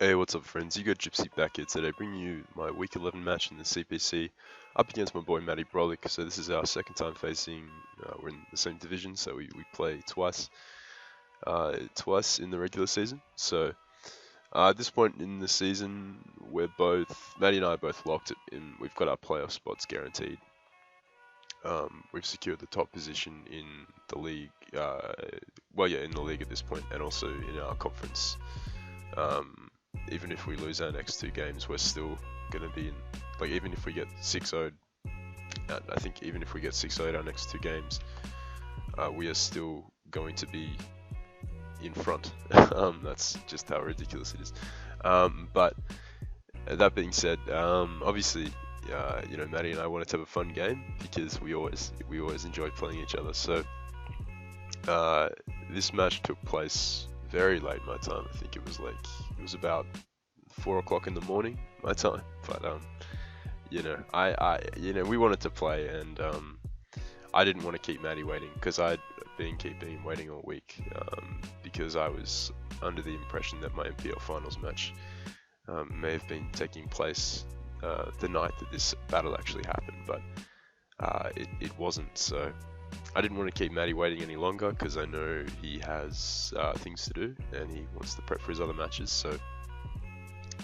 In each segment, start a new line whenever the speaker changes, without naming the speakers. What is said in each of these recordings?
Hey, what's up, friends? You got Gypsy back here today, bringing you my Week 11 match in the CPC, up against my boy Matty Brollic. So this is our second time facing. We're in the same division, so we play twice in the regular season. So at this point in the season, Matty and I are both locked in. We've got our playoff spots guaranteed. We've secured the top position in the league. In the league at this point, and also in our conference. Even if we lose our next two games, we're still going to be in, even if we get 6-0, I think even if we get 6-0 our next two games, we are still going to be in front. That's just how ridiculous it is. But that being said, obviously, Matty and I wanted to have a fun game because we always enjoy playing each other. So this match took place very late my time. I think it was about 4 o'clock in the morning my time. But we wanted to play, and I didn't want to keep Matty waiting because I'd been keeping him waiting all week because I was under the impression that my MPL finals match may have been taking place the night that this battle actually happened, but it wasn't. So I didn't want to keep Matty waiting any longer because I know he has things to do and he wants to prep for his other matches. So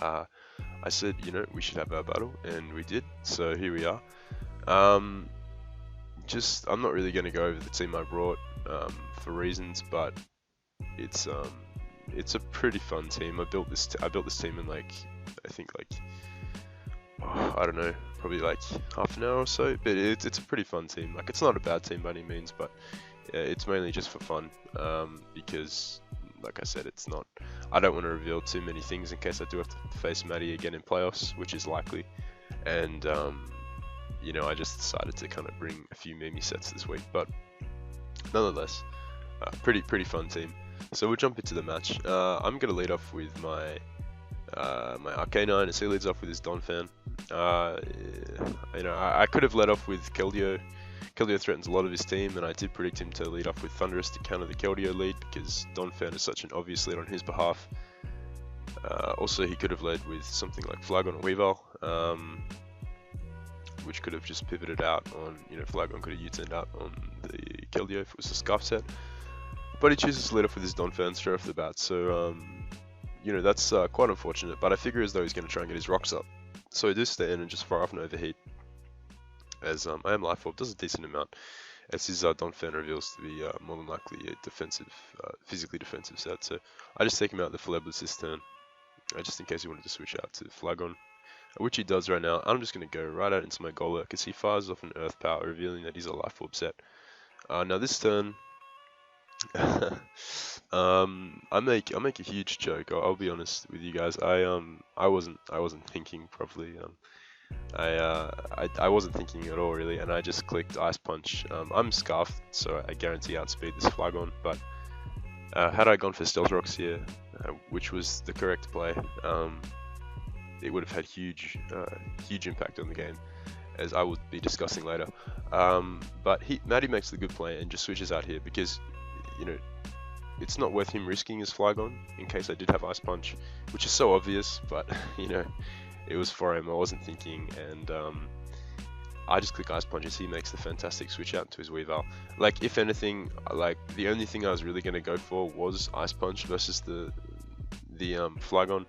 I said, we should have our battle, and we did. So here we are. I'm not really going to go over the team I brought for reasons, but it's a pretty fun team. I built this team in I don't know, probably half an hour or so. But it's a pretty fun team. It's not a bad team by any means, but it's mainly just for fun because, like I said, it's not. I don't want to reveal too many things in case I do have to face Matty again in playoffs, which is likely. And I just decided to kind of bring a few meme sets this week, but nonetheless, pretty fun team. So we'll jump into the match. I'm gonna lead off with my Arcanine, as he leads off with his Donphan. I could have led off with Keldeo. Keldeo threatens a lot of his team, and I did predict him to lead off with Thundurus to counter the Keldeo lead because Donphan is such an obvious lead on his behalf. Also, he could have led with something like Flagon or Weavile, which could have just pivoted out on, Flagon could have U-turned out on the Keldeo if it was a Scarf set. But he chooses to lead off with his Donphan straight off the bat, so, that's quite unfortunate, but I figure as though he's going to try and get his rocks up. So I do stay in and just fire off an overheat, as I am Life Orb, does a decent amount, as his Donphan reveals to be more than likely a physically defensive set. So I just take him out the Fleblis this turn, just in case he wanted to switch out to Flagon, which he does right now. I'm just going to go right out into my Golurk because he fires off an Earth Power, revealing that he's a Life Orb set. Now this turn, I make a huge joke. I'll be honest with you guys. I wasn't thinking properly. I wasn't thinking at all really, and I just clicked Ice Punch. I'm Scarfed, so I guarantee outspeed this Flagon. But had I gone for Stealth Rocks here, which was the correct play, it would have had huge impact on the game, as I will be discussing later. But Matty makes the good play and just switches out here because, it's not worth him risking his Flagon in case I did have Ice Punch, which is so obvious, but, it was for him. I wasn't thinking, and I just click Ice Punch as he makes the fantastic switch out into his Weavile. If anything, the only thing I was really going to go for was Ice Punch versus the Flagon.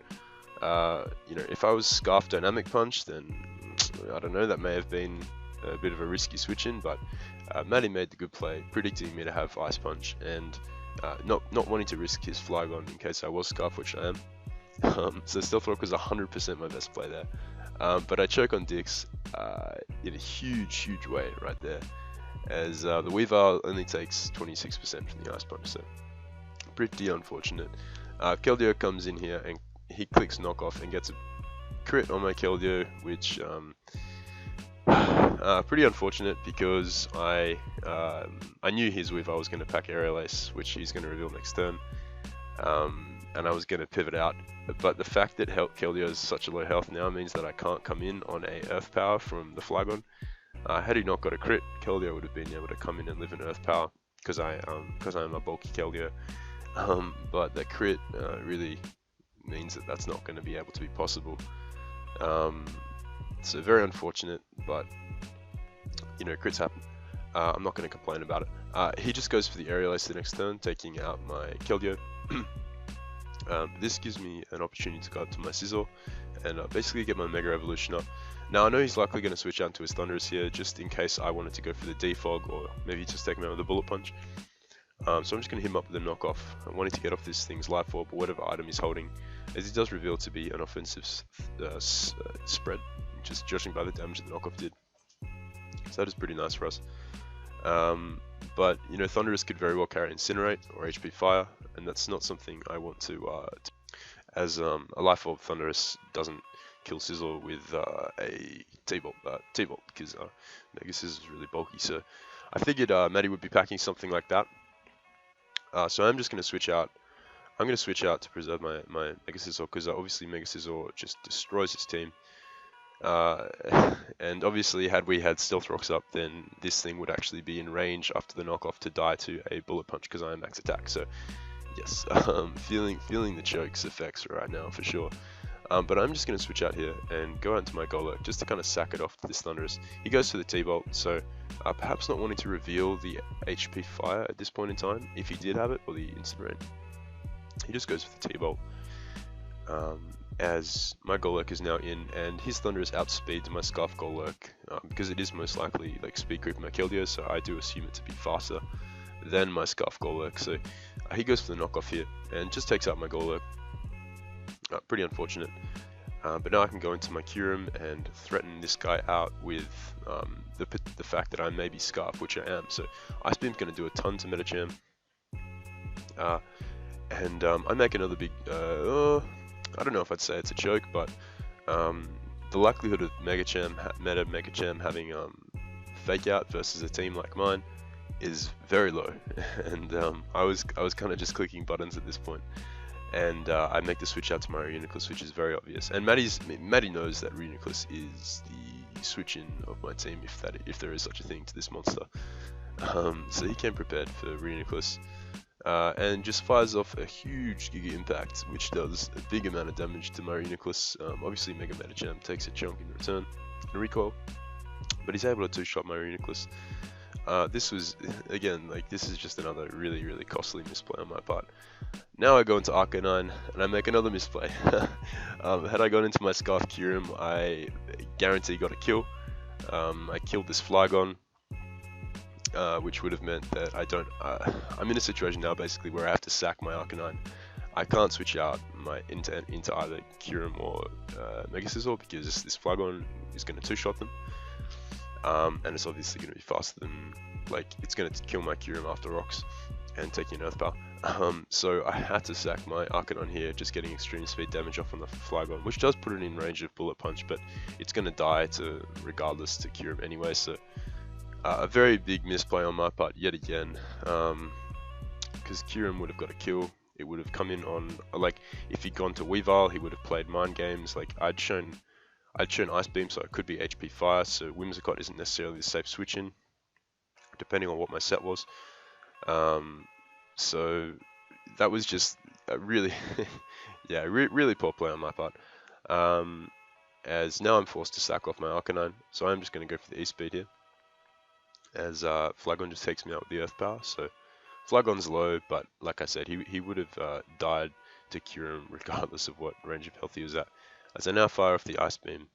If I was Scarf Dynamic Punch, then I don't know, that may have been a bit of a risky switch in, but Matty made the good play, predicting me to have Ice Punch, and not wanting to risk his Flagon in case I was Scarf, which I am. So Stealth Rock was 100% my best play there. But I choke on Dix in a huge way right there, as the Weavile only takes 26% from the Ice Punch, so pretty unfortunate. Keldeo comes in here and he clicks Knockoff and gets a crit on my Keldeo, which pretty unfortunate because I knew his Weavile was going to pack Aerial Ace, which he's going to reveal next turn, and I was going to pivot out. But the fact that Keldeo is such a low health now means that I can't come in on a Earth Power from the Flagon. Had he not got a crit, Keldeo would have been able to come in and live in Earth Power because I am a bulky Keldeo. But the crit really means that that's not going to be able to be possible. So very unfortunate, but you know, crits happen. I'm not going to complain about it. He just goes for the aerial ace the next turn, taking out my Keldeo. This gives me an opportunity to go up to my Scizor and basically get my Mega Evolution up. Now I know he's likely going to switch out into his Thunderous here, just in case I wanted to go for the Defog, or maybe just take him out with a Bullet Punch. So I'm just going to hit him up with a knockoff. I'm wanting to get off this thing's Life Orb or whatever item he's holding, as he does reveal to be an offensive spread, just judging by the damage that the knockoff did. So that is pretty nice for us. But you know, Thunderous could very well carry Incinerate or HP Fire, and that's not something I want to as a Life Orb Thunderous doesn't kill Scizor with a T-Bolt, because Mega Scizor is really bulky. So I figured Matty would be packing something like that. So I'm just going to switch out. I'm going to switch out to preserve my Mega Scizor, because obviously Mega Scizor just destroys his team. And obviously, had we had Stealth Rocks up, then this thing would actually be in range after the knockoff to die to a Bullet Punch, because I am max attack. So yes, feeling the chokes effects right now for sure. But I'm just going to switch out here and go out into my Golurk just to kind of sack it off to this Thunderous. He goes for the T-Bolt, so perhaps not wanting to reveal the HP Fire at this point in time, if he did have it, or the Incinerate. He just goes for the T-Bolt. As my Golurk is now in, and his Thunderous outspeeds my Scarf Golurk, because it is most likely like speed creeping my Keldeo, so I do assume it to be faster than my Scarf Golurk. So he goes for the knockoff here and just takes out my Golurk. Pretty unfortunate, but now I can go into my Kyurem and threaten this guy out with the fact that I may be Scarf, which I am. So Ice Beam's going to do a ton to Metacham, and I make another big. I don't know if I'd say it's a choke, but the likelihood of Megacham having Fake Out versus a team like mine is very low, and I was kind of just clicking buttons at this point, and I make the switch out to my Reuniclus, which is very obvious. And Matty knows that Reuniclus is the switch in of my team, if there is such a thing to this monster. So he came prepared for Reuniclus. And just fires off a huge Giga Impact, which does a big amount of damage to my Reuniclus. Obviously Mega Metacham takes a chunk in return, in recoil, but he's able to two-shot my Reuniclus. This was, again, like, this is just another really, really costly misplay on my part. Now I go into Arcanine, and I make another misplay. Had I gone into my Scarf Kyurem, I guarantee got a kill. I killed this Flygon, which would have meant that I'm in a situation now basically where I have to sack my Arcanine. I can't switch out my into either Kyurem or Mega Scizor, because this Flygon is going to two-shot them. And it's obviously going to be faster than, like, it's going to kill my Kyurem after Rocks and taking an Earth Power. So I had to sack my Arcanine here, just getting extreme speed damage off on the Flygon, which does put it in range of Bullet Punch, but it's going to die regardless to Kyurem anyway. So a very big misplay on my part yet again, because Kyurem would have got a kill. It would have come in on, like, if he'd gone to Weavile, he would have played Mind Games. Like, I'd shown Ice Beam, so it could be HP Fire, so Whimsicott isn't necessarily the safe switch in, depending on what my set was. So that was just a really, yeah, really poor play on my part. As now I'm forced to sack off my Arcanine, so I'm just going to go for the E-Speed here, as Flygon just takes me out with the Earth Power. So Flygon's low, but like I said, he would have died to Kyurem regardless of what range of health he was at. As I now fire off the Ice Beam,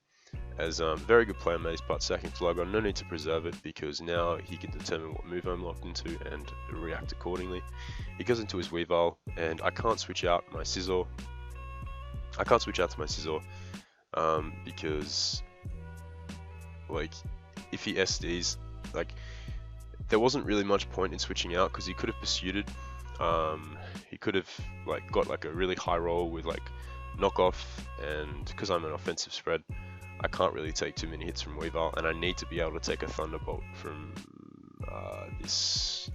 as very good play on Matty's part, sacking Flygon. No need to preserve it, because now he can determine what move I'm locked into and react accordingly. He goes into his Weavile, and I can't switch out my Scizor. I can't switch out to my Scizor, because, like, if he SDs, like, there wasn't really much point in switching out, because he could have pursued it. He could have, like, got like a really high roll with like knockoff, and because I'm an offensive spread, I can't really take too many hits from Weavile, and I need to be able to take a Thunderbolt from this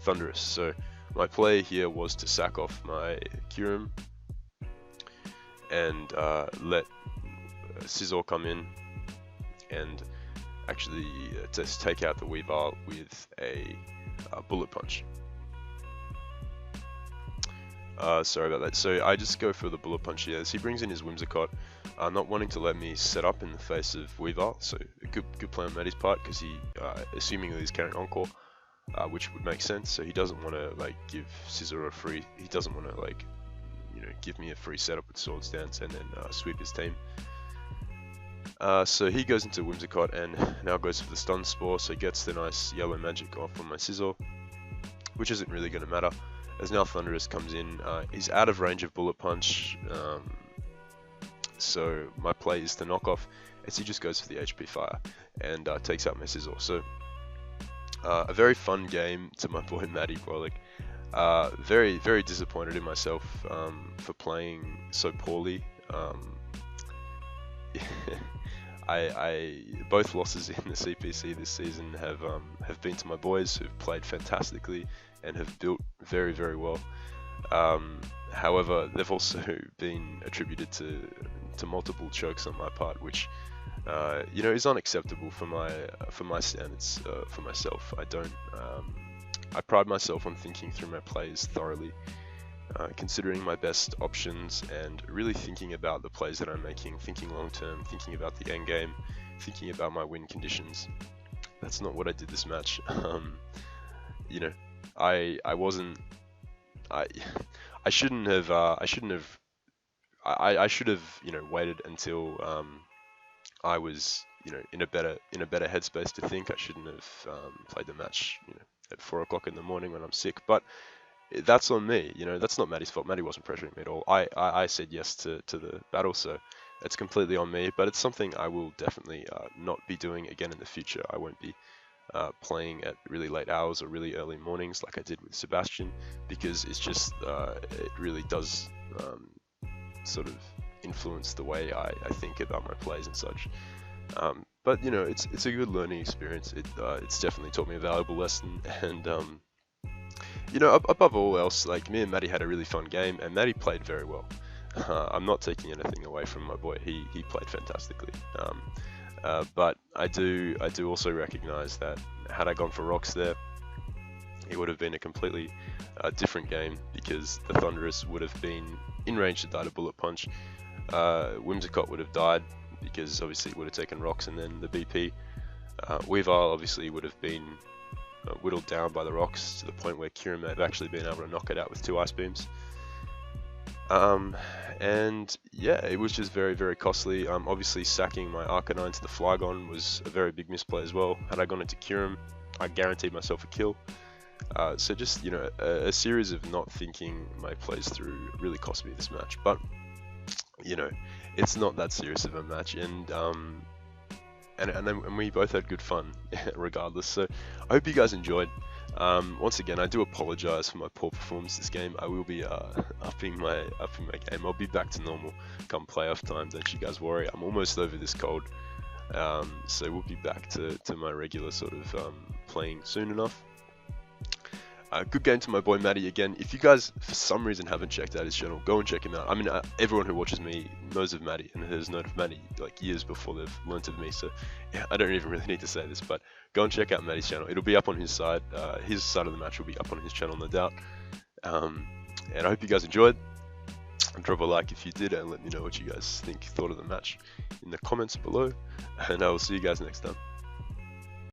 Thunderous. So my play here was to sack off my Kyurem and let Scizor come in and actually just take out the Weavile with a Bullet Punch. Sorry about that. So I just go for the bullet punch here. As he brings in his Whimsicott, not wanting to let me set up in the face of Weavile. So a good play on Matty's part, because he, assuming that he's carrying Encore, which would make sense. So he doesn't want to like give Scizor a free. He doesn't want to like, give me a free setup with Swords Dance and then sweep his team. So he goes into Whimsicott and now goes for the Stun Spore. So he gets the nice yellow magic off on my Scizor, which isn't really going to matter. As now Thundurus comes in, he's out of range of Bullet Punch, so my play is to knock off as he just goes for the HP Fire and takes out my Scizor. So a very fun game to my boy Matty Brollic. Very disappointed in myself for playing so poorly. Both losses in the CPC this season have been to my boys who've played fantastically and have built very well. However, they've also been attributed to multiple chokes on my part, which is unacceptable for my standards, for myself. I pride myself on thinking through my plays thoroughly, considering my best options and really thinking about the plays that I'm making, thinking long term, thinking about the end game, thinking about my win conditions. That's not what I did this match. I shouldn't have I should have waited until I was in a better headspace to think. I shouldn't have played the match at 4 o'clock in the morning when I'm sick, but that's on me. That's not Matty's fault. Matty wasn't pressuring me at all. I said yes to the battle, so it's completely on me, but it's something I will definitely not be doing again in the future. I won't be playing at really late hours or really early mornings like I did with Sebastian, because it's just it really does sort of influence the way I think about my plays and such. But it's a good learning experience. It's definitely taught me a valuable lesson, and above all else, like, me and Matty had a really fun game, and Matty played very well. I'm not taking anything away from my boy. He played fantastically. But I do also recognize that had I gone for rocks there, it would have been a completely different game, because the Thundurus would have been in range to die to Bullet Punch. Whimsicott would have died because obviously it would have taken rocks and then the BP. Weavile obviously would have been whittled down by the rocks to the point where Kieran may have actually been able to knock it out with 2 Ice Beams. And yeah, it was just very costly. Obviously sacking my Arcanine to the Flygon was a very big misplay as well. Had I gone into Kieran, I guaranteed myself a kill. So just, a series of not thinking my plays through really cost me this match. But, it's not that serious of a match, and we both had good fun regardless. So I hope you guys enjoyed. Once again, I do apologize for my poor performance this game. I will be upping my game. I'll be back to normal come playoff time, don't you guys worry. I'm almost over this cold, so we'll be back to my regular sort of playing soon enough. Good game to my boy Matty again. If you guys for some reason haven't checked out his channel, go and check him out. I mean, everyone who watches me knows of Matty and has known of Matty like years before they've learnt of me, so yeah, I don't even really need to say this, but go and check out Matty's channel. It'll be up on his side. His side of the match will be up on his channel, no doubt. And I hope you guys enjoyed. Drop a like if you did, and let me know what you guys thought of the match in the comments below, and I will see you guys next time.